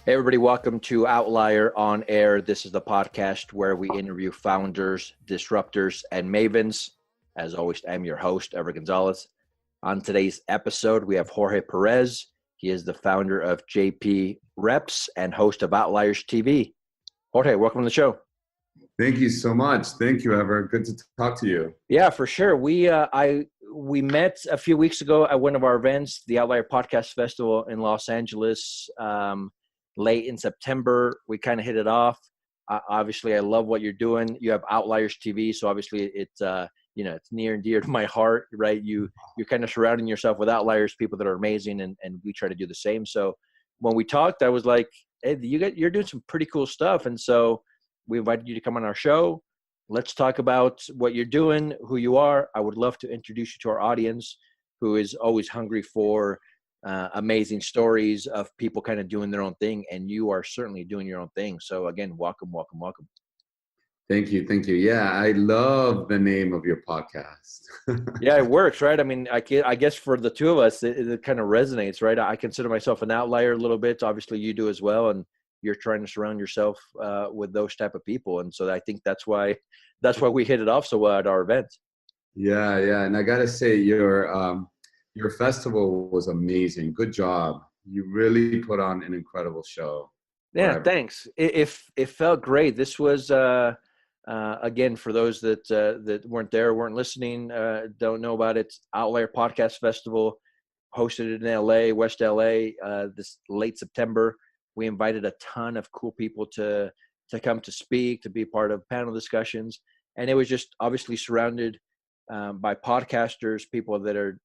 Hey everybody, welcome to Outlier on Air. This is the podcast where we interview founders, disruptors, and mavens. As always, I'm your host, Ever Gonzalez. On today's episode, we have Jorge Perez. He is the founder of JP Reps and host of Outliers TV. Jorge, welcome to the show. Thank you so much. Thank you, Ever. Good to talk to you. Yeah, for sure. We met a few weeks ago at one of our events, the Outlier Podcast Festival in Los Angeles. Late in September, we kind of hit it off. Obviously, I love what you're doing. You have Outliers TV, so obviously it's it's near and dear to my heart, right? You're kind of surrounding yourself with outliers, people that are amazing, and we try to do the same. So when we talked, I was like, hey, you're doing some pretty cool stuff, and so we invited you to come on our show. Let's talk about what you're doing, who you are. I would love to introduce you to our audience, who is always hungry for amazing stories of people kind of doing their own thing, and you are certainly doing your own thing. So again, welcome. Thank you. Yeah, I love the name of your podcast. Yeah, it works, right? I mean, I guess for the two of us, it kind of resonates, right? I consider myself an outlier a little bit. Obviously, you do as well, and you're trying to surround yourself with those type of people, and so I think that's why we hit it off so well at our event. Yeah, and I gotta say, your festival was amazing. Good job. You really put on an incredible show. Yeah, thanks. It felt great. This was again, for those that weren't there, weren't listening, don't know about it. Outlier Podcast Festival, hosted in LA, West LA, this late September. We invited a ton of cool people to come to speak, to be part of panel discussions, and it was just obviously surrounded by podcasters, people that are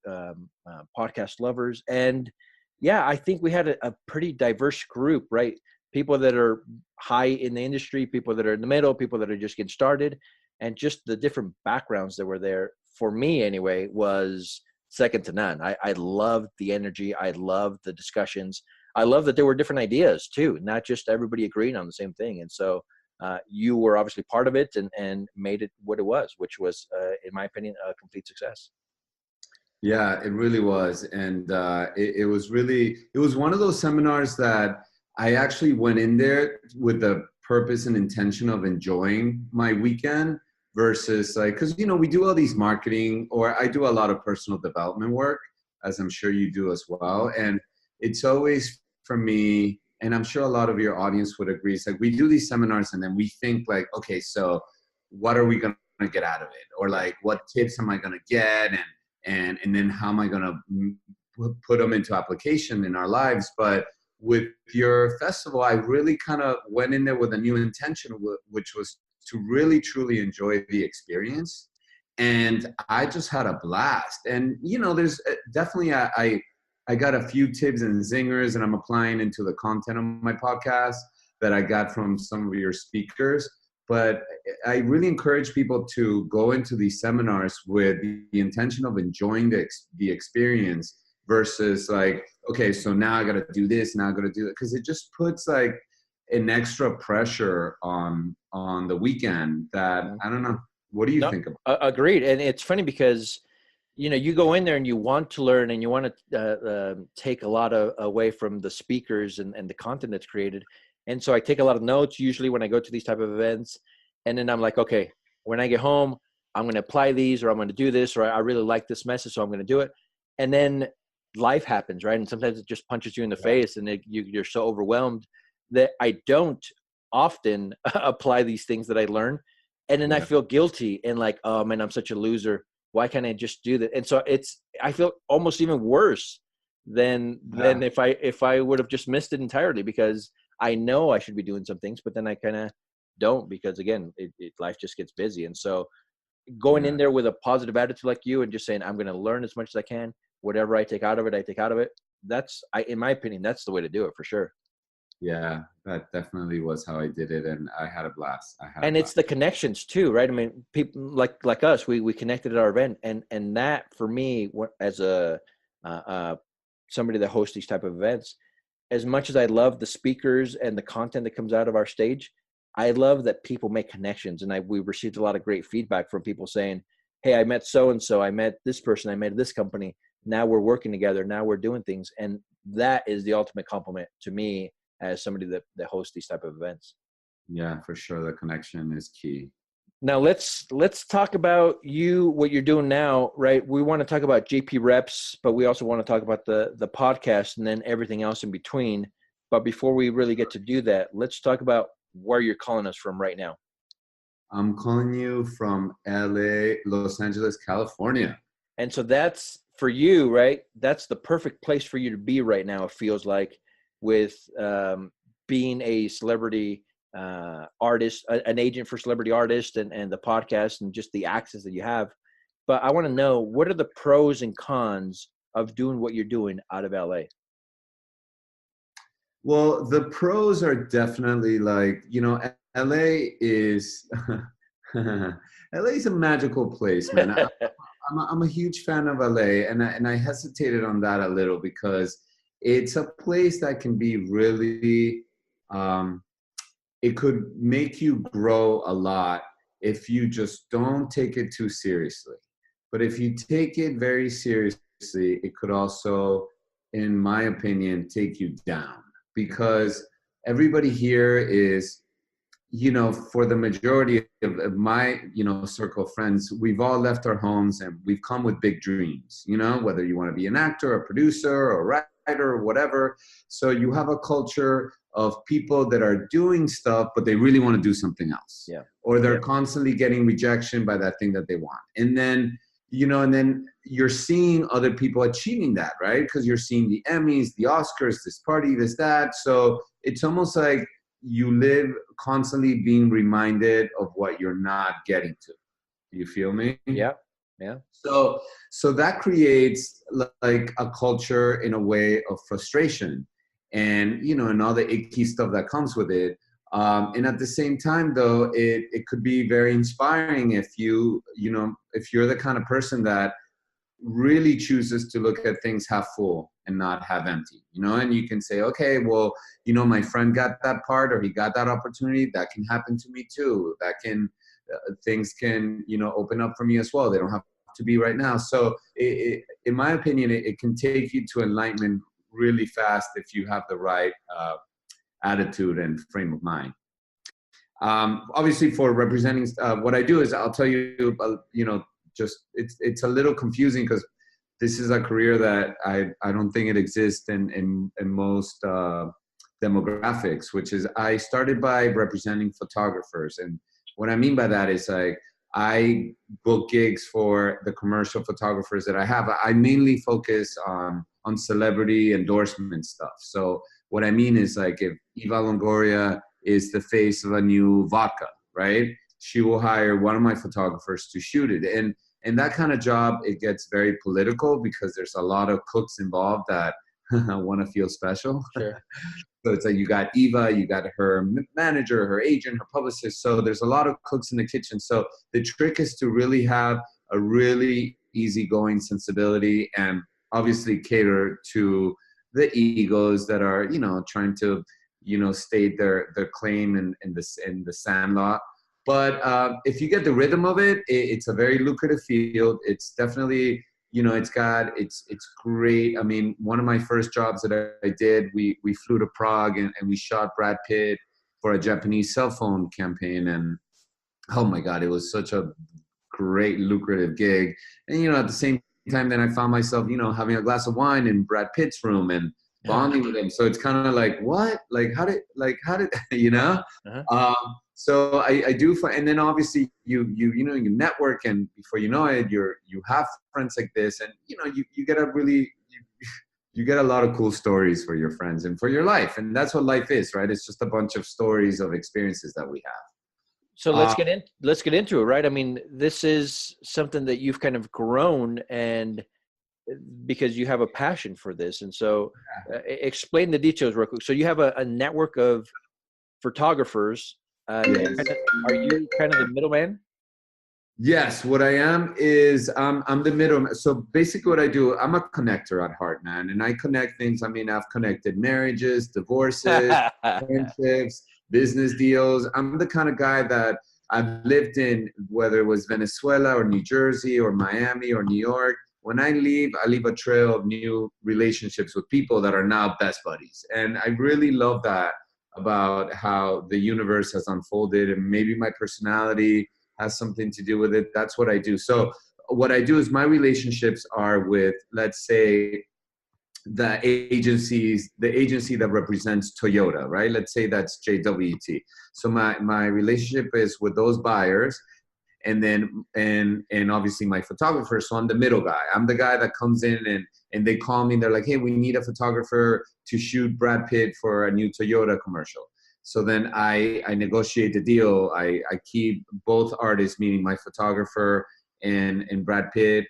podcast lovers. And yeah, I think we had a pretty diverse group, right? People that are high in the industry, people that are in the middle, people that are just getting started, and just the different backgrounds that were there, for me anyway, was second to none. I loved the energy. I loved the discussions. I love that there were different ideas too, not just everybody agreeing on the same thing. And so you were obviously part of it and made it what it was, which was, in my opinion, a complete success. Yeah, it really was. And it was one of those seminars that I actually went in there with the purpose and intention of enjoying my weekend versus because, we do all these marketing, or I do a lot of personal development work, as I'm sure you do as well. And it's always, for me, and I'm sure a lot of your audience would agree, it's like we do these seminars and then we think like, okay, so what are we going to get out of it? Or like, what tips am I going to get? And then how am I going to put them into application in our lives? But with your festival, I really kind of went in there with a new intention, which was to really, truly enjoy the experience. And I just had a blast. And, there's definitely, I got a few tips and zingers, and I'm applying into the content of my podcast that I got from some of your speakers. But I really encourage people to go into these seminars with the intention of enjoying the experience versus like, okay, so now I got to do this, now I got to do it. Because it just puts like an extra pressure on the weekend that, I don't know. What do you think about? Agreed. And it's funny because, you go in there and you want to learn and you want to take a lot away from the speakers and the content that's created. And so I take a lot of notes usually when I go to these type of events. And then I'm like, okay, when I get home, I'm going to apply these, or I'm going to do this, or I really like this message, so I'm going to do it. And then life happens, right? And sometimes it just punches you in the face, and you're so overwhelmed that I don't often apply these things that I learn. And then I feel guilty and like, oh man, I'm such a loser. Why can't I just do that? And so I feel almost even worse than if I would have just missed it entirely, because I know I should be doing some things, but then I kind of don't, because again, life just gets busy. And so going in there with a positive attitude like you and just saying, I'm going to learn as much as I can, whatever I take out of it, I take out of it. In my opinion, that's the way to do it for sure. Yeah, that definitely was how I did it, and I had a blast. It's the connections too, right? I mean, people like us, we connected at our event, and that for me, as a somebody that hosts these type of events, as much as I love the speakers and the content that comes out of our stage, I love that people make connections. And we received a lot of great feedback from people saying, hey, I met so-and-so, I met this person, I met this company. Now we're working together. Now we're doing things. And that is the ultimate compliment to me as somebody that hosts these type of events. Yeah, for sure. The connection is key. Now let's talk about what you're doing now, right? We want to talk about JP Reps, but we also want to talk about the podcast and then everything else in between. But before we really get to do that, let's talk about where you're calling us from right now. I'm calling you from LA, Los Angeles, California. And so that's for you, right? That's the perfect place for you to be right now, it feels like, with being a celebrity artist, an agent for celebrity artists, and the podcast and just the access that you have. But I want to know, what are the pros and cons of doing what you're doing out of LA? Well, the pros are definitely like, LA is LA is a magical place, man. I'm a huge fan of LA, and I hesitated on that a little because it's a place that can be really it could make you grow a lot if you just don't take it too seriously. But if you take it very seriously, it could also, in my opinion, take you down, because everybody here is, for the majority of my, circle of friends, we've all left our homes and we've come with big dreams, whether you want to be an actor, a producer, or a writer, or whatever. So you have a culture of people that are doing stuff, but they really want to do something else. Yeah. Or they're constantly getting rejection by that thing that they want. And then, and then you're seeing other people achieving that, right? Because you're seeing the Emmys, the Oscars, this party, this, that. So it's almost like you live constantly being reminded of what you're not getting to. Do you feel me? Yeah. Yeah. So that creates like a culture in a way of frustration and, and all the icky stuff that comes with it. And at the same time, though, it could be very inspiring if if you're the kind of person that really chooses to look at things half full and not half empty, and you can say, okay, well, my friend got that part, or he got that opportunity, that can happen to me too. That can, things can, open up for me as well. They don't have to be right now. So in my opinion, it can take you to enlightenment really fast if you have the right attitude and frame of mind. Obviously, for representing, what I do is, I'll tell you, just it's a little confusing because this is a career that I don't think it exists in most demographics, which is, I started by representing photographers. And what I mean by that is, like, I book gigs for the commercial photographers that I have. I mainly focus on celebrity endorsement stuff. So what I mean is, like, if Eva Longoria is the face of a new vodka, right? She will hire one of my photographers to shoot it. And that kind of job, it gets very political because there's a lot of cooks involved that want to feel special. Sure. So it's like, you got Eva, you got her manager, her agent, her publicist. So there's a lot of cooks in the kitchen. So the trick is to really have a really easygoing sensibility and obviously cater to the egos that are, trying to, state their claim in the sandlot. But if you get the rhythm of it, it's a very lucrative field. It's definitely, it's great. I mean, one of my first jobs that I did, we flew to Prague and we shot Brad Pitt for a Japanese cell phone campaign. And oh my God, it was such a great, lucrative gig. And, at the same time, then I found myself, having a glass of wine in Brad Pitt's room and bonding with him. So it's kind of like, what? Like, how did, Uh-huh. So I do find, and then obviously you network, and before you know it, you have friends like this, and you get you get a lot of cool stories for your friends and for your life, and that's what life is, right? It's just a bunch of stories of experiences that we have. So let's get into it, right? I mean, this is something that you've kind of grown, and because you have a passion for this, and so explain the details real quick. So you have a network of photographers. Yes. Are you kind of the middleman? Yes, what I am is I'm the middleman. So basically what I do, I'm a connector at heart, man. And I connect things. I mean, I've connected marriages, divorces, friendships, business deals. I'm the kind of guy that I've lived in, whether it was Venezuela or New Jersey or Miami or New York, when I leave a trail of new relationships with people that are now best buddies. And I really love that about how the universe has unfolded, and maybe my personality has something to do with it. That's what I do. So what I do is my relationships are with, let's say, the agency that represents Toyota, right? Let's say that's JWT. So my relationship is with those buyers, and then and obviously my photographer. So I'm the middle guy. I'm the guy that comes in and they call me and they're like, hey, we need a photographer to shoot Brad Pitt for a new Toyota commercial. So then I negotiate the deal. I keep both artists, meaning my photographer and Brad Pitt,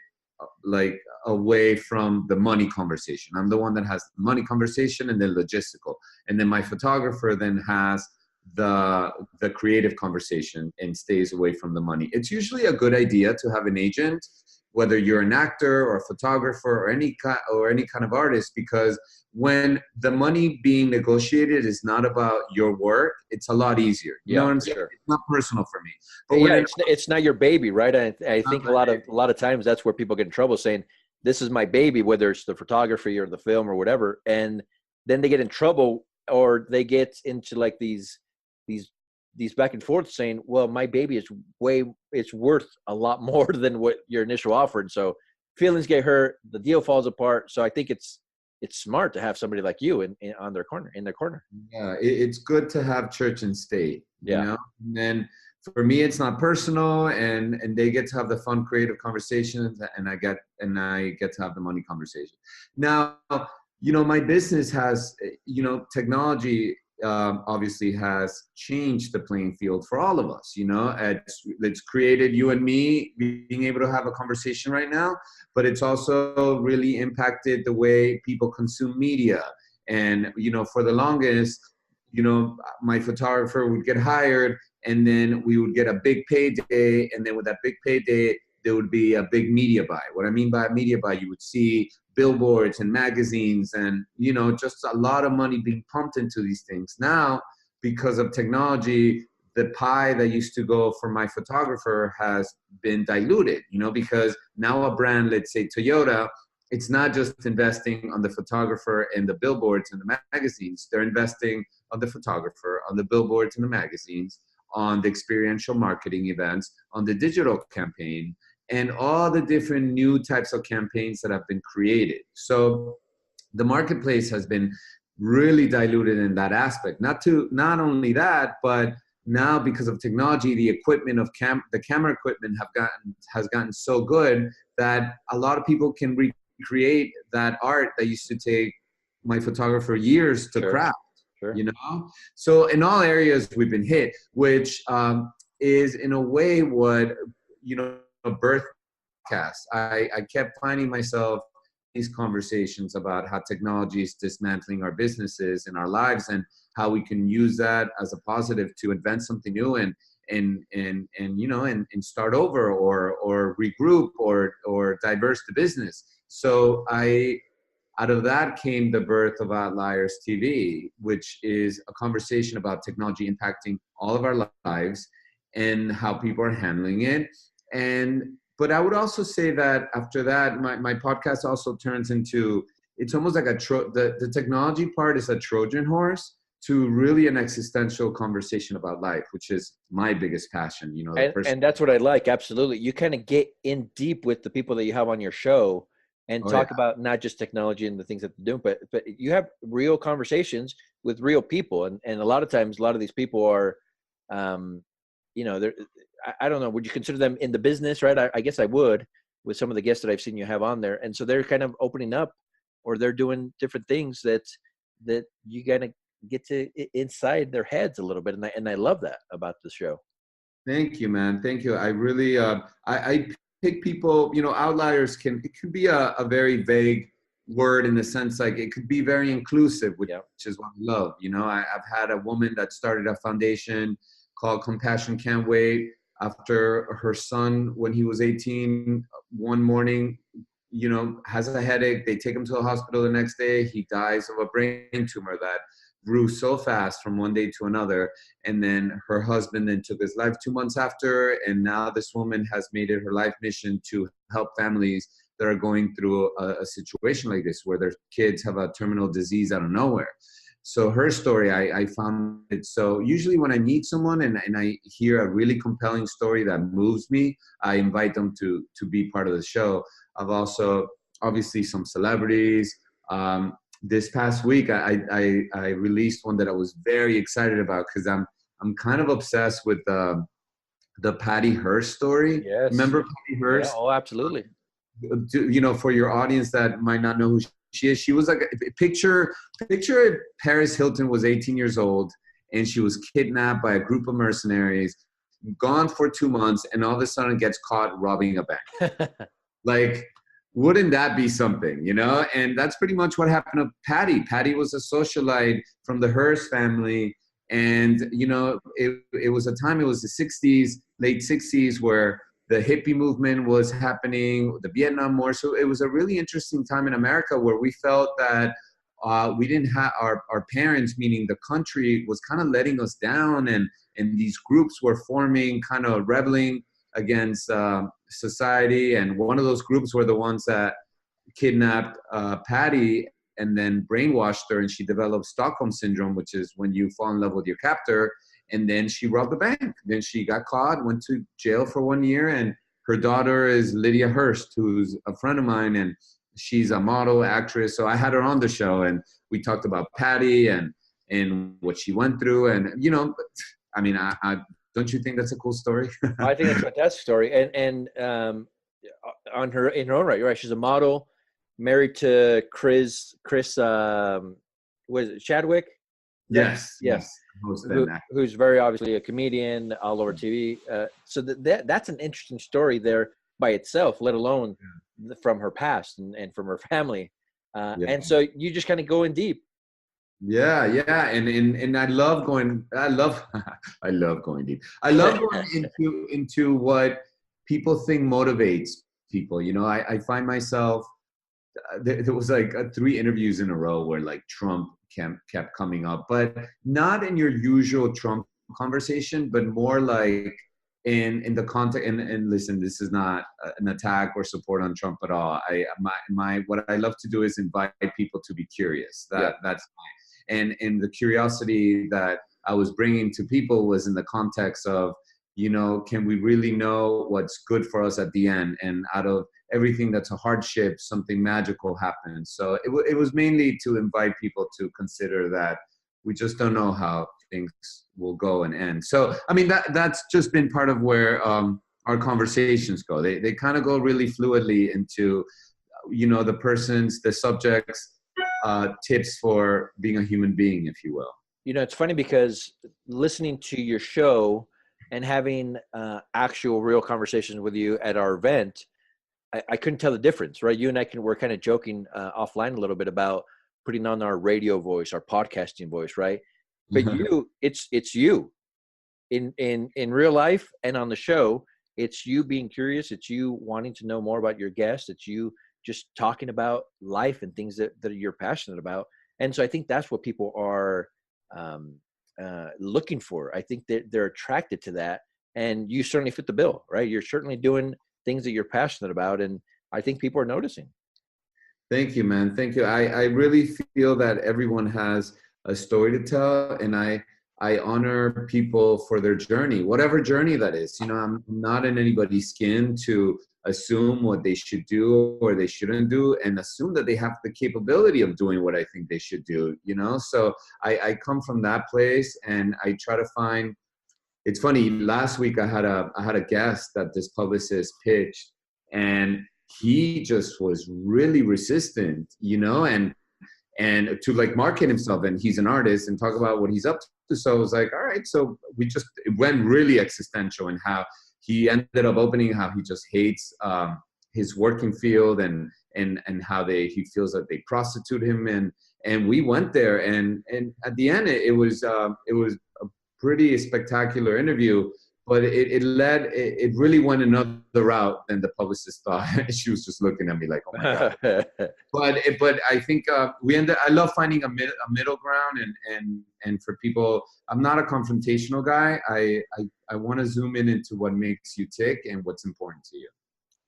like away from the money conversation. I'm the one that has the money conversation and then logistical. And then my photographer then has the creative conversation and stays away from the money. It's usually a good idea to have an agent, whether you're an actor or a photographer or any kind of artist, because when the money being negotiated is not about your work, it's a lot easier. You know what I'm saying? Sure. It's not personal for me. But Yeah, it's not your baby, right? I think a lot of times that's where people get in trouble, saying this is my baby, whether it's the photography or the film or whatever, and then they get in trouble, or they get into like these back and forth saying, well, my baby is it's worth a lot more than what your initial offer. And so feelings get hurt, the deal falls apart. So I think it's smart to have somebody like you in their corner. Yeah, it's good to have church and state, Yeah. you know? And then for me, it's not personal, and they get to have the fun, creative conversations, and I get to have the money conversation. Now, you know, my business has, you know, technology obviously has changed the playing field for all of us. You know, it's created you and me being able to have a conversation right now, but it's also really impacted the way people consume media. And, you know, for the longest, you know, my photographer would get hired, and then we would get a big payday, and then with that big payday, there would be a big media buy. What I mean by media buy, you would see billboards and magazines and, you know, just a lot of money being pumped into these things. Now, because of technology, the pie that used to go for my photographer has been diluted, you know, because now a brand, let's say Toyota, it's not just investing on the photographer and the billboards and the magazines. They're investing on the photographer, on the billboards and the magazines, on the experiential marketing events, on the digital campaign, and all the different new types of campaigns that have been created. So the marketplace has been really diluted in that aspect. Not only that, but now because of technology, the equipment of the camera equipment has gotten so good that a lot of people can recreate that art that used to take my photographer years to craft. Sure. You know, so in all areas we've been hit, which is in a way what, you know, a birth cast. I kept finding myself in these conversations about how technology is dismantling our businesses and our lives, and how we can use that as a positive to invent something new and you know, and start over or regroup or diverse the business. So out of that came the birth of Outliers TV, which is a conversation about technology impacting all of our lives and how people are handling it. But I would also say that after that, my podcast also turns into, it's almost like the technology part is a Trojan horse to really an existential conversation about life, which is my biggest passion, you know. And that's what I like. Absolutely. You kind of get in deep with the people that you have on your show and talk about not just technology and the things that they're doing, but you have real conversations with real people. And a lot of times, a lot of these people are, you know, I don't know, would you consider them in the business, right? I guess I would, with some of the guests that I've seen you have on there. And so they're kind of opening up, or they're doing different things that you gotta get to inside their heads a little bit. And I love that about the show. Thank you, man. Thank you. I really, I pick people, you know, outliers it could be a very vague word in the sense, like it could be very inclusive, which is what I love. You know, I've had a woman that started a foundation called Compassion Can't Wait after her son, when he was 18, one morning, you know, has a headache. They take him to the hospital the next day. He dies of a brain tumor that grew so fast from one day to another. And then her husband then took his life 2 months after. And now this woman has made it her life mission to help families that are going through a situation like this where their kids have a terminal disease out of nowhere. So her story, I found it. So usually when I meet someone and I hear a really compelling story that moves me, I invite them to be part of the show. I've also, obviously, some celebrities. This past week, I released one that I was very excited about because I'm kind of obsessed with the Patty Hearst story. Yes. Remember Patty Hearst? Yeah, oh, absolutely. You know, for your audience that might not know who she is, she was like, picture Paris Hilton was 18 years old and she was kidnapped by a group of mercenaries, gone for 2 months, and all of a sudden gets caught robbing a bank. Like, wouldn't that be something, you know? And that's pretty much what happened to Patty. Patty was a socialite from the Hearst family. And, you know, it was a time, it was the 60s, late 60s, where the hippie movement was happening, the Vietnam War. So it was a really interesting time in America where we felt that we didn't have our parents, meaning the country, was kind of letting us down. And these groups were forming, kind of rebelling against society. And one of those groups were the ones that kidnapped Patty and then brainwashed her, and she developed Stockholm syndrome, which is when you fall in love with your captor. And then she robbed the bank. Then she got caught, went to jail for 1 year, and her daughter is Lydia Hearst, who's a friend of mine, and she's a model, actress. So I had her on the show, and we talked about Patty and what she went through. And, you know, I mean, I don't you think that's a cool story? I think it's a fantastic story. And on her, in her own right, you're right. She's a model, married to Chris, what is it, Chadwick? Yes. Who's very obviously a comedian all over TV. So that's an interesting story there by itself, let alone from her past and from her family. And so you just kind of go in deep. Yeah. And I love going deep. I love going into what people think motivates people. You know, I find myself, there was like 3 interviews in a row where like Trump kept coming up, but not in your usual Trump conversation, but more like in the context. And listen, this is not an attack or support on Trump at all. What I love to do is invite people to be curious. And the curiosity that I was bringing to people was in the context of, you know, can we really know what's good for us at the end? And out of everything that's a hardship, something magical happens. So it was mainly to invite people to consider that we just don't know how things will go and end. So, I mean, that's just been part of where our conversations go. They kind of go really fluidly into, you know, the subjects, tips for being a human being, if you will. You know, it's funny because listening to your show and having actual real conversations with you at our event, I couldn't tell the difference, right? You and I were kind of joking offline a little bit about putting on our radio voice, our podcasting voice, right? But it's you in real life and on the show. It's you being curious. It's you wanting to know more about your guests. It's you just talking about life and things that you're passionate about. And so I think that's what people are looking for. I think that they're attracted to that. And you certainly fit the bill, right? You're certainly doing things that you're passionate about. And I think people are noticing. Thank you, man. Thank you. I really feel that everyone has a story to tell, and I honor people for their journey, whatever journey that is. You know, I'm not in anybody's skin to assume what they should do or they shouldn't do, and assume that they have the capability of doing what I think they should do, you know? So I come from that place, and I try to find. It's funny, last week I had a guest that this publicist pitched, and he just was really resistant, you know, and to like market himself, and he's an artist, and talk about what he's up to. So I was like, all right. So it went really existential, and how he ended up opening how he just hates his working field, and how he feels that they prostitute him, and we went there, and at the end it was a pretty spectacular interview, but it really went another route than the publicist thought. She was just looking at me like, oh my God. but I think I love finding a middle ground, and for people, I'm not a confrontational guy. I want to zoom into what makes you tick and what's important to you.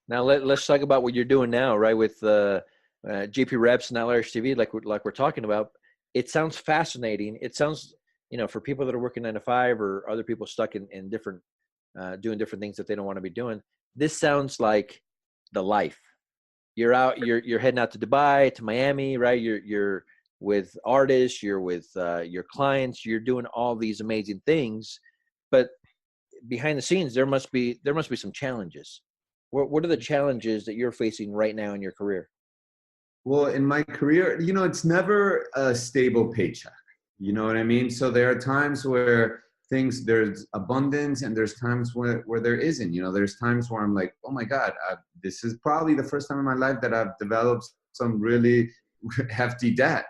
Now let's talk about what you're doing now, right? With GP Reps and Outliers TV, like we're talking about. It sounds fascinating. It sounds, for people that are working 9 to 5 or other people stuck in different, doing different things that they don't want to be doing. This sounds like the life. You're out. You're heading out to Dubai, to Miami, right? You're with artists. You're with your clients. You're doing all these amazing things, but behind the scenes, there must be some challenges. What are the challenges that you're facing right now in your career? Well, in my career, it's never a stable paycheck. You know what I mean? So there are times where there's abundance, and there's times where there isn't. There's times where I'm like, oh my God, this is probably the first time in my life that I've developed some really hefty debt,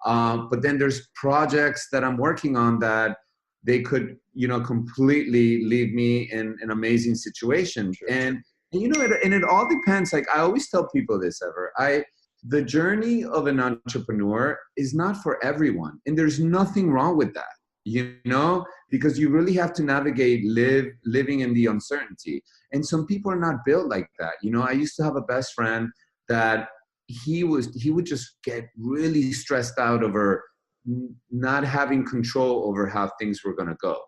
But then there's projects that I'm working on that they could, completely leave me in an amazing situation. Sure. And it all depends. Like I always tell people this, the journey of an entrepreneur is not for everyone. And there's nothing wrong with that, because you really have to navigate living in the uncertainty. And some people are not built like that. I used to have a best friend that he would just get really stressed out over not having control over how things were going to go.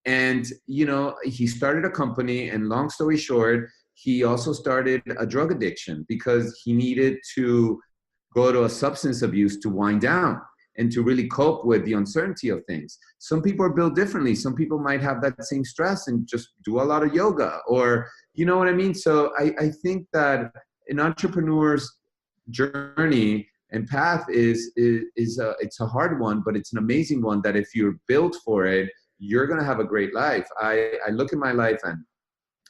And, he started a company, and long story short, he also started a drug addiction because he needed to go to a substance abuse to wind down and to really cope with the uncertainty of things. Some people are built differently. Some people might have that same stress and just do a lot of yoga, or, you know what I mean? So I think that an entrepreneur's journey and path it's a hard one, but it's an amazing one that if you're built for it, you're going to have a great life. I look at my life, and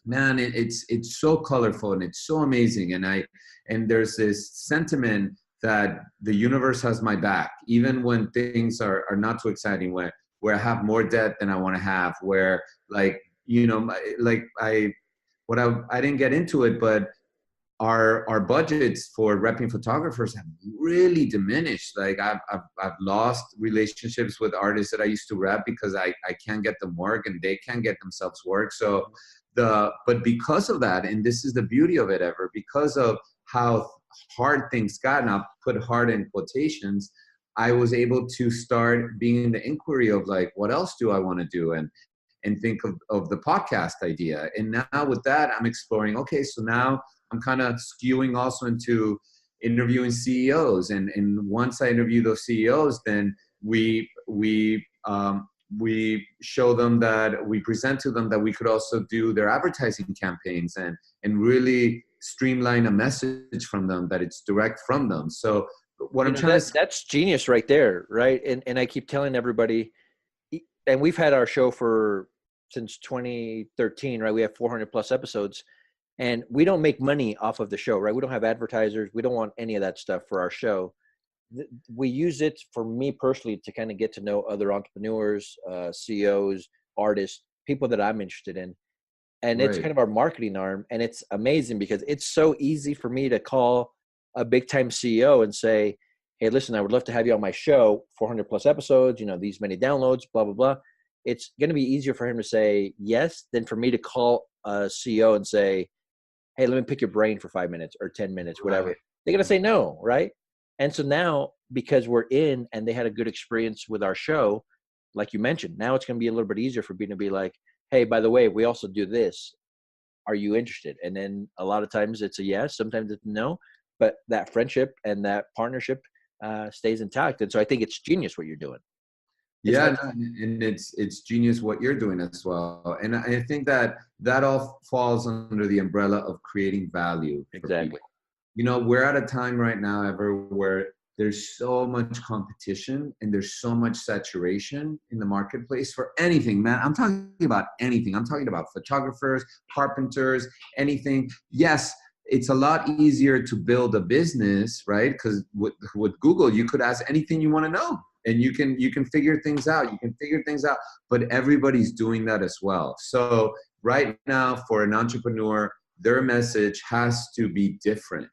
man, it's so colorful and it's so amazing. And there's this sentiment that the universe has my back, even when things are not too exciting, where I have more debt than I want to have, where I didn't get into it, but our budgets for repping photographers have really diminished. Like I've lost relationships with artists that I used to rep because I can't get them work and they can't get themselves work. So but because of that, and this is the beauty of it, because of how hard things got, and I'll put hard in quotations, I was able to start being in the inquiry of like, what else do I want to do? And think of the podcast idea. And now with that, I'm exploring, okay, so now I'm kind of skewing also into interviewing CEOs. And once I interview those CEOs, then we show them that we present to them that we could also do their advertising campaigns and really streamline a message from them that it's direct from them. So what I'm trying to... That's genius right there, right? And I keep telling everybody, and we've had our show since 2013, right? We have 400 plus episodes, and we don't make money off of the show, right? We don't have advertisers. We don't want any of that stuff for our show. We use it for me personally to kind of get to know other entrepreneurs, CEOs, artists, people that I'm interested in. And It's kind of our marketing arm. And it's amazing because it's so easy for me to call a big time CEO and say, hey, listen, I would love to have you on my show, 400 plus episodes, these many downloads, blah, blah, blah. It's going to be easier for him to say yes than for me to call a CEO and say, hey, let me pick your brain for 5 minutes or 10 minutes, whatever. Right. They're going to say no, right? And so now, because we're in and they had a good experience with our show, like you mentioned, now it's going to be a little bit easier for me to be like, hey, by the way, we also do this. Are you interested? And then a lot of times it's a yes, sometimes it's no, but that friendship and that partnership stays intact. And so I think it's genius what you're doing. And it's genius what you're doing as well. And I think that all falls under the umbrella of creating value. Exactly. We're at a time right now where there's so much competition and there's so much saturation in the marketplace for anything, man. I'm talking about anything. I'm talking about photographers, carpenters, anything. Yes, it's a lot easier to build a business, right? Because with Google, you could ask anything you want to know. And you can figure things out. But everybody's doing that as well. So right now, for an entrepreneur, their message has to be different,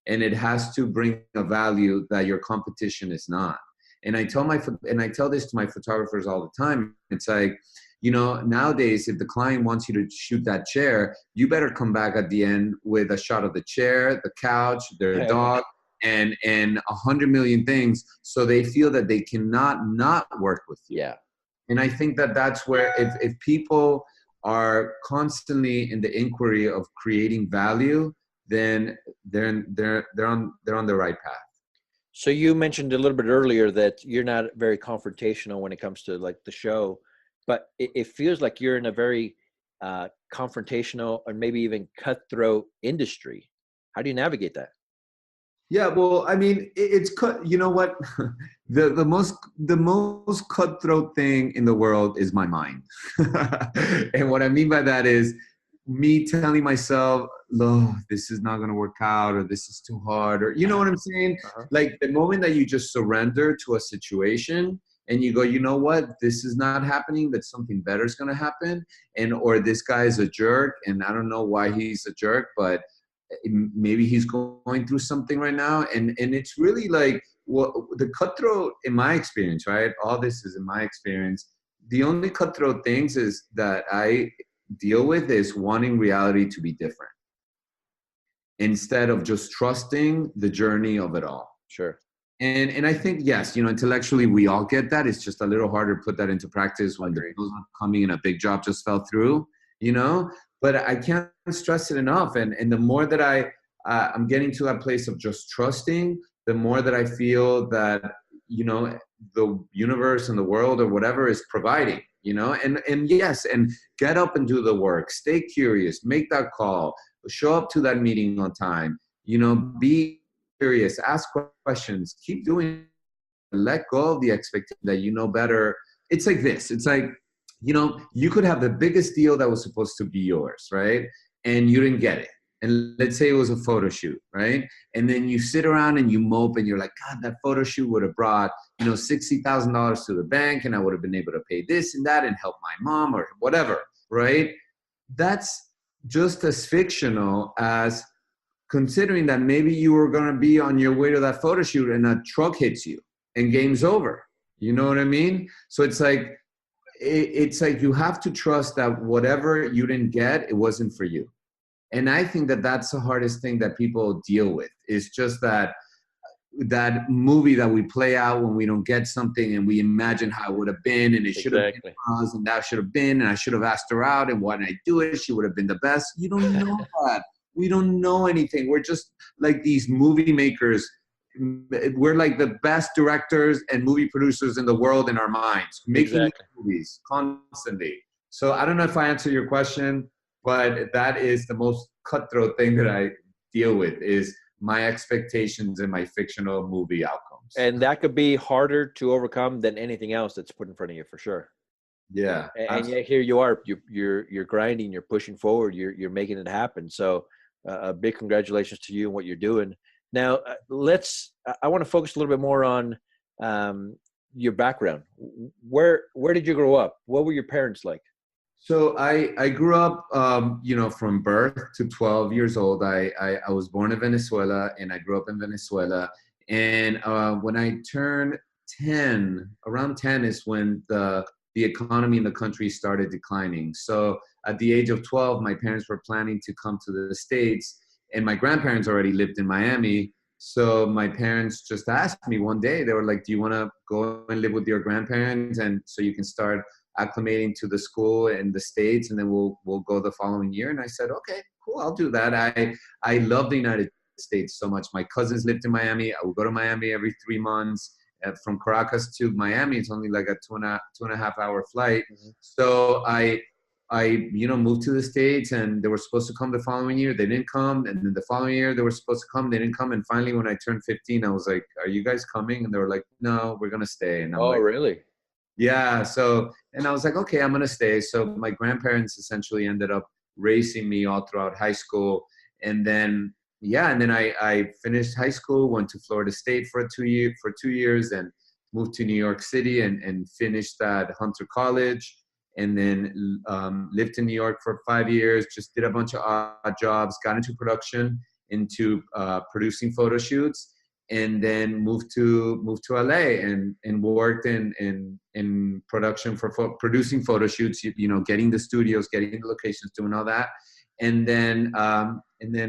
and it has to bring a value that your competition is not. And I tell this to my photographers all the time. It's like, you know, nowadays, if the client wants you to shoot that chair, you better come back at the end with a shot of the chair, the couch, their dog, and 100 million things, so they feel that they cannot not work with you. Yeah. And I think that that's where, if people are constantly in the inquiry of creating value, then they're on the right path. So you mentioned a little bit earlier that you're not very confrontational when it comes to like the show, but it feels like you're in a very confrontational or maybe even cutthroat industry. How do you navigate that? Yeah, well, I mean, it's cut. You know what? The most cutthroat thing in the world is my mind, and what I mean by that is me telling myself, "No, this is not going to work out," or "This is too hard," or you know what I'm saying? Like the moment that you just surrender to a situation and you go, "You know what? This is not happening. That something better is going to happen," and or this guy is a jerk, and I don't know why he's a jerk, but maybe he's going through something right now, and it's really like the cutthroat in my experience, right? All this is in my experience. The only cutthroat things is that I deal with is wanting reality to be different instead of just trusting the journey of it all. Sure. And I think, yes, you know, intellectually we all get that. It's just a little harder to put that into practice when the bills not coming and a big job just fell through, you know. But I can't stress it enough. And the more that I'm getting to that place of just trusting, the more that I feel that, you know, the universe and the world or whatever is providing, you know. And yes, and get up and do the work. Stay curious. Make that call. Show up to that meeting on time. You know, be curious. Ask questions. Keep doing it. Let go of the expectation that you know better. It's like this. It's like, you know, you could have the biggest deal that was supposed to be yours, right? And you didn't get it. And let's say it was a photo shoot, right? And then you sit around and you mope and you're like, God, that photo shoot would have brought, you know, $60,000 to the bank and I would have been able to pay this and that and help my mom or whatever, right? That's just as fictional as considering that maybe you were going to be on your way to that photo shoot and a truck hits you and game's over. You know what I mean? So it's like you have to trust that whatever you didn't get, it wasn't for you. And I think that that's the hardest thing that people deal with, is just that movie that we play out when we don't get something and we imagine how it would have been and it should have been us and that should have been and I should have asked her out and why didn't I do it? She would have been the best. You don't know that. We don't know anything. We're just like these movie makers. We're like the best directors and movie producers in the world in our minds, making movies constantly. So I don't know if I answer your question, but that is the most cutthroat thing that I deal with, is my expectations in my fictional movie outcomes. And that could be harder to overcome than anything else that's put in front of you, for sure. Yeah. And yet here you are, you're grinding, you're pushing forward, you're making it happen. So a big congratulations to you and what you're doing. Now, I want to focus a little bit more on your background. Where did you grow up? What were your parents like? So I grew up, you know, from birth to 12 years old. I was born in Venezuela and I grew up in Venezuela. And when I turned 10, around 10 is when the economy in the country started declining. So at the age of 12, my parents were planning to come to the States, and my grandparents already lived in Miami. So my parents just asked me one day, they were like, do you want to go and live with your grandparents and so you can start acclimating to the school in the States, and then we'll go the following year? And I said, okay, cool, I'll do that. I love the United States so much. My cousins lived in Miami. I would go to Miami every 3 months. From Caracas to Miami, it's only like a two and a half hour flight. Mm-hmm. So I moved to the States, and they were supposed to come the following year. They didn't come. And then the following year they were supposed to come. They didn't come. And finally, when I turned 15, I was like, are you guys coming? And they were like, no, we're going to stay. And I'm like, really? Yeah. So, and I was like, okay, I'm going to stay. So my grandparents essentially ended up raising me all throughout high school. And then, and then I finished high school, went to Florida State for 2 years, and moved to New York City and finished at Hunter College. And then lived in New York for 5 years, just did a bunch of odd jobs, got into production, into producing photo shoots. and then moved to LA and worked in production for producing photo shoots, getting the studios, getting the locations, doing all that. And then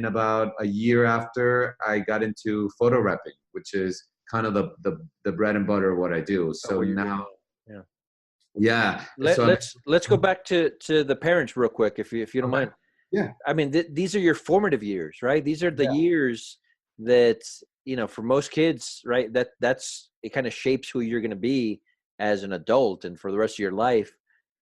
about a year after, I got into photo repping, which is kind of the bread and butter of what I do. So now, yeah. Yeah. Let's go back to the parents real quick, if you don't mind. Yeah. I mean, these are your formative years, right? These are the years that, for most kids, right? That's it kind of shapes who you're going to be as an adult and for the rest of your life.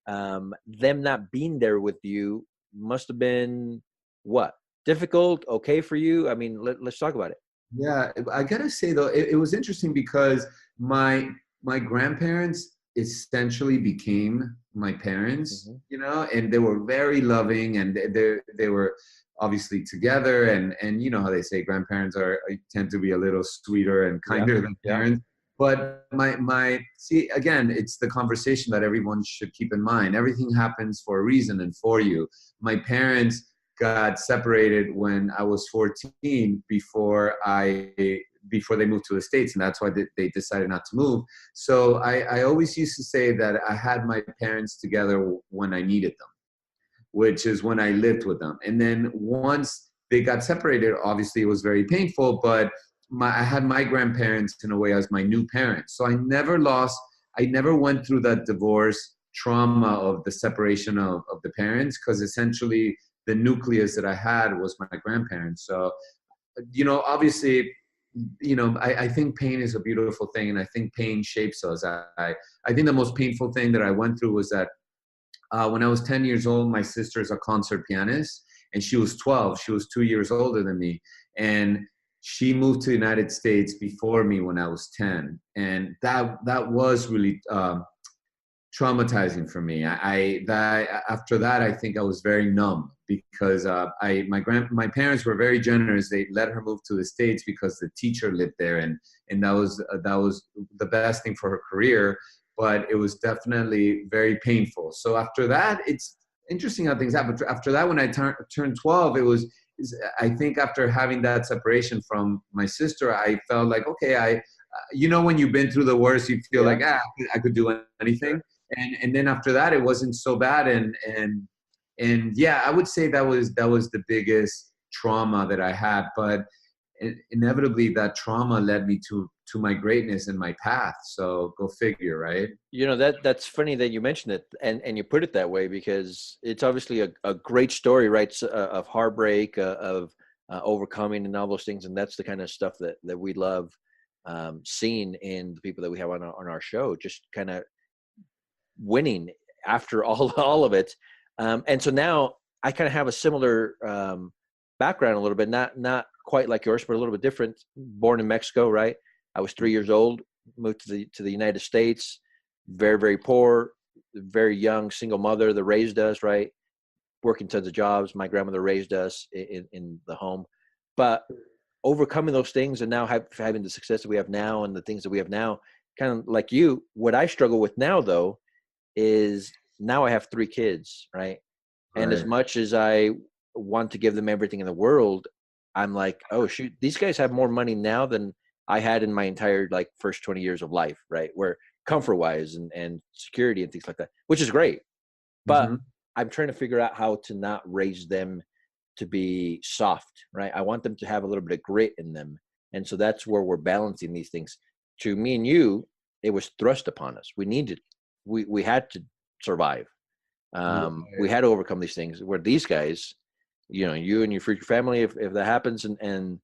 Them not being there with you must have been what? Difficult? Okay for you? I mean, let's talk about it. Yeah, I gotta say though, it was interesting because my grandparents essentially became my parents, and they were very loving, and they were obviously together, and you know how they say grandparents tend to be a little sweeter and kinder than parents. But see, again, it's the conversation that everyone should keep in mind. Everything happens for a reason and for you. My parents got separated when I was 14 before they moved to the States, and that's why they decided not to move. So I always used to say that I had my parents together when I needed them, which is when I lived with them. And then once they got separated, obviously it was very painful, but I had my grandparents in a way as my new parents. So I never went through that divorce trauma of the separation of the parents, because essentially the nucleus that I had was my grandparents. So, obviously, I think pain is a beautiful thing, and I think pain shapes us. I think the most painful thing that I went through was that when I was 10 years old, my sister is a concert pianist, and she was 12. She was 2 years older than me. And she moved to the United States before me when I was 10. And that was really traumatizing for me. After that, I think I was very numb, because my parents were very generous. They let her move to the States because the teacher lived there, and that was the best thing for her career. But it was definitely very painful. So after that, it's interesting how things happen. After that, when I turned 12, I think after having that separation from my sister, I felt like, okay, when you've been through the worst, you feel like, I could do anything. And then after that, it wasn't so bad. And yeah, I would say that was the biggest trauma that I had. But inevitably, that trauma led me to my greatness and my path. So go figure, right? That's funny that you mentioned it and you put it that way, because it's obviously a great story, right? Of heartbreak, of overcoming and all those things. And that's the kind of stuff that we love seeing in the people that we have on our show, just kind of winning after all of it. And so now I kind of have a similar background, a little bit, not quite like yours, but a little bit different. Born in Mexico, right? I was 3 years old, moved to the United States, very, very poor, very young, single mother that raised us, right? Working tons of jobs. My grandmother raised us in the home. But overcoming those things and now having the success that we have now and the things that we have now, kind of like you, what I struggle with now, though, is now I have 3 kids, right? And as much as I want to give them everything in the world, I'm like, oh, shoot, these guys have more money now than I had in my entire first 20 years of life, right? Where comfort-wise and security and things like that, which is great. But I'm trying to figure out how to not raise them to be soft, right? I want them to have a little bit of grit in them. And so that's where we're balancing these things. To me and you, it was thrust upon us. We had to survive. We had to overcome these things, where these guys, you and your future family, if that happens, and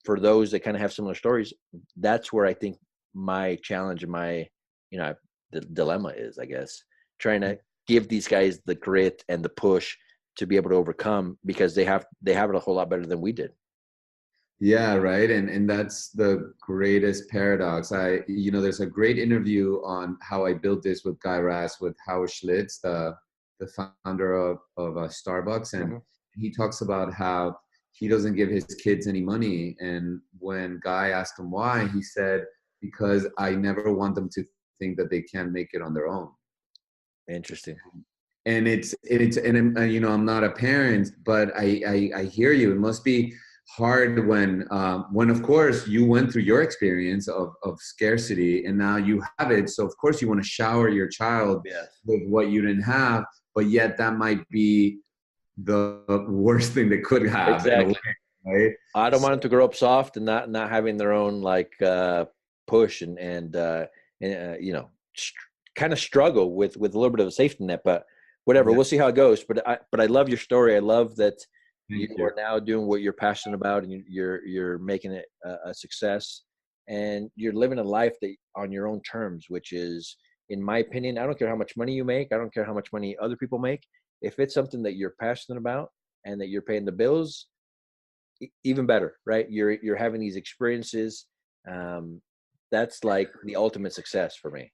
for those that kind of have similar stories, that's where I think my challenge and my, the dilemma is, I guess, trying to give these guys the grit and the push to be able to overcome, because they have it a whole lot better than we did. Yeah, right. And that's the greatest paradox. There's a great interview on How I Built This with Guy Raz, with Howard Schlitz, the founder of Starbucks. And he talks about how he doesn't give his kids any money. And when Guy asked him why, he said, because I never want them to think that they can't make it on their own. Interesting. And I'm not a parent, but I hear you. It must be hard when of course you went through your experience of scarcity and now you have it. So of course you want to shower your child Yes. with what you didn't have, but yet that might be the worst thing they could have in a Exactly. way, right? I don't want them to grow up soft and not having their own like push and you know, kind of struggle with a little bit of a safety net, but whatever, Yeah, we'll see how it goes. But I love your story. I love that you thank you. are now doing what you're passionate about, and you're making it a success, and you're living a life that on your own terms, which is, in my opinion, I don't care how much money you make, I don't care how much money other people make. If it's something that you're passionate about and that you're paying the bills, even better, right? You're having these experiences. Um, that's like the ultimate success for me.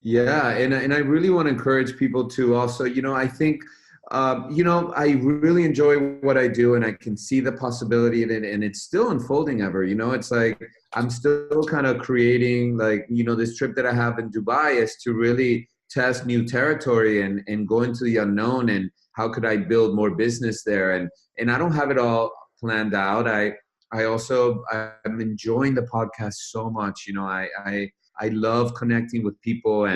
Yeah, and I really want to encourage people to also, I think, I really enjoy what I do, and I can see the possibility in it, and it's still unfolding ever. It's like I'm still kind of creating, like, this trip that I have in Dubai is to really test new territory and go into the unknown, and how could I build more business there, and I don't have it all planned out. I'm enjoying the podcast so much. I love connecting with people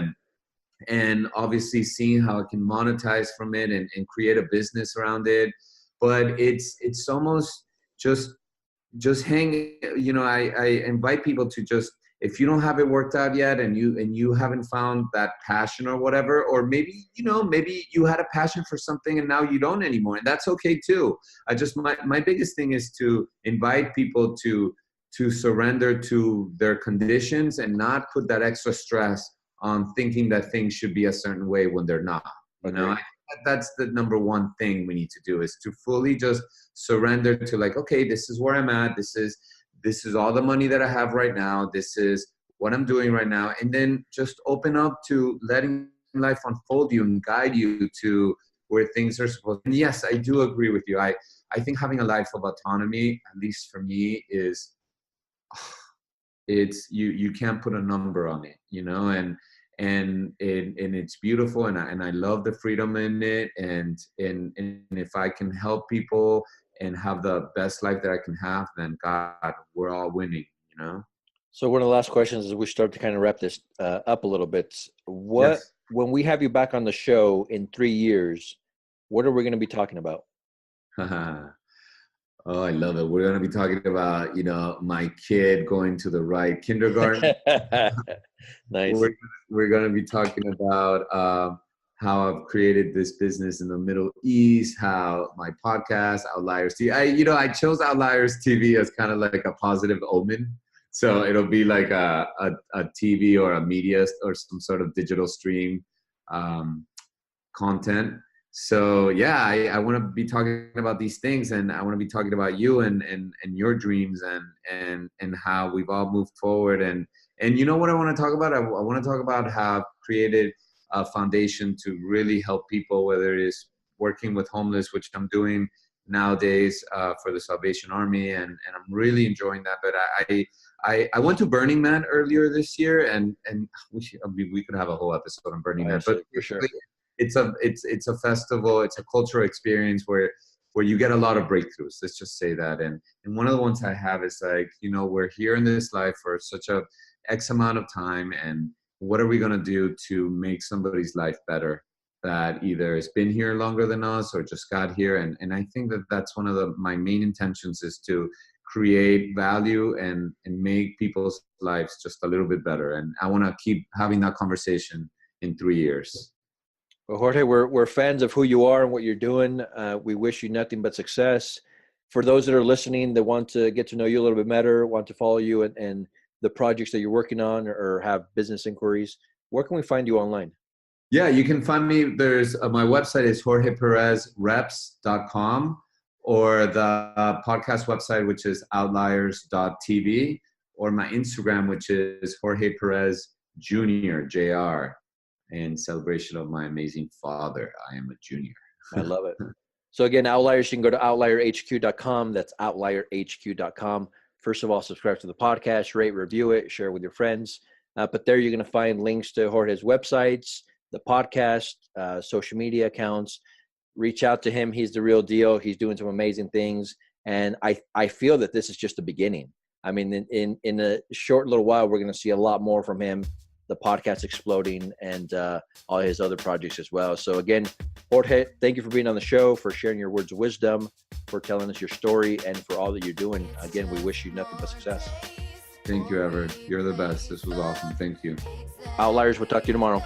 and obviously seeing how I can monetize from it and create a business around it. But it's almost just hang. I invite people to just, if you don't have it worked out yet and you haven't found that passion or whatever, or maybe you had a passion for something and now you don't anymore, and that's okay too. My biggest thing is to invite people to surrender to their conditions and not put that extra stress on thinking that things should be a certain way when they're not. Agreed. That's the number one thing we need to do, is to fully just surrender to, like, okay, this is where I'm at. This is all the money that I have right now. This is what I'm doing right now. And then just open up to letting life unfold you and guide you to where things are supposed to. And yes, I do agree with you. I think having a life of autonomy, at least for me, is, you can't put a number on it, and it's beautiful, and I love the freedom in it, and if I can help people and have the best life that I can have, then God, we're all winning. So one of the last questions as we start to kind of wrap this up a little bit. Yes. When we have you back on the show in 3 years, what are we going to be talking about? Oh, I love it. We're going to be talking about, my kid going to the right kindergarten. Nice. We're going to be talking about how I've created this business in the Middle East, how my podcast, Outliers TV. I chose Outliers TV as kind of like a positive omen. So it'll be like a TV or a media or some sort of digital stream content. So yeah, I want to be talking about these things, and I want to be talking about you and your dreams and how we've all moved forward. And you know what I want to talk about? I want to talk about how I've created a foundation to really help people, whether it is working with homeless, which I'm doing nowadays for the Salvation Army, and I'm really enjoying that. But I went to Burning Man earlier this year, and we could have a whole episode on Burning Man, but for sure. it's a festival, it's a cultural experience where you get a lot of breakthroughs. Let's just say that. And one of the ones I have is like, we're here in this life for such a X amount of time, and what are we going to do to make somebody's life better that either has been here longer than us or just got here? And I think that that's one of my main intentions, is to create value and make people's lives just a little bit better. And I want to keep having that conversation in 3 years. Well, Jorge, we're fans of who you are and what you're doing. We wish you nothing but success. For those that are listening that want to get to know you a little bit better, want to follow you and the projects that you're working on, or have business inquiries, where can we find you online? Yeah, you can find me. There's my website is jorgeperezreps.com, or the podcast website, which is outliers.tv, or my Instagram, which is Jorge Perez Jr., Jr., in celebration of my amazing father. I am a junior. I love it. So again, Outliers, you can go to outlierhq.com. That's outlierhq.com. First of all, subscribe to the podcast, rate, review it, share it with your friends. But there you're going to find links to Jorge's websites, the podcast, social media accounts. Reach out to him. He's the real deal. He's doing some amazing things. And I feel that this is just the beginning. I mean, in a short little while, we're going to see a lot more from him, the podcast exploding, and all his other projects as well. So again, Jorge, thank you for being on the show, for sharing your words of wisdom, for telling us your story, and for all that you're doing. Again, we wish you nothing but success. Thank you, Ever. You're the best. This was awesome. Thank you. Outliers, we'll talk to you tomorrow.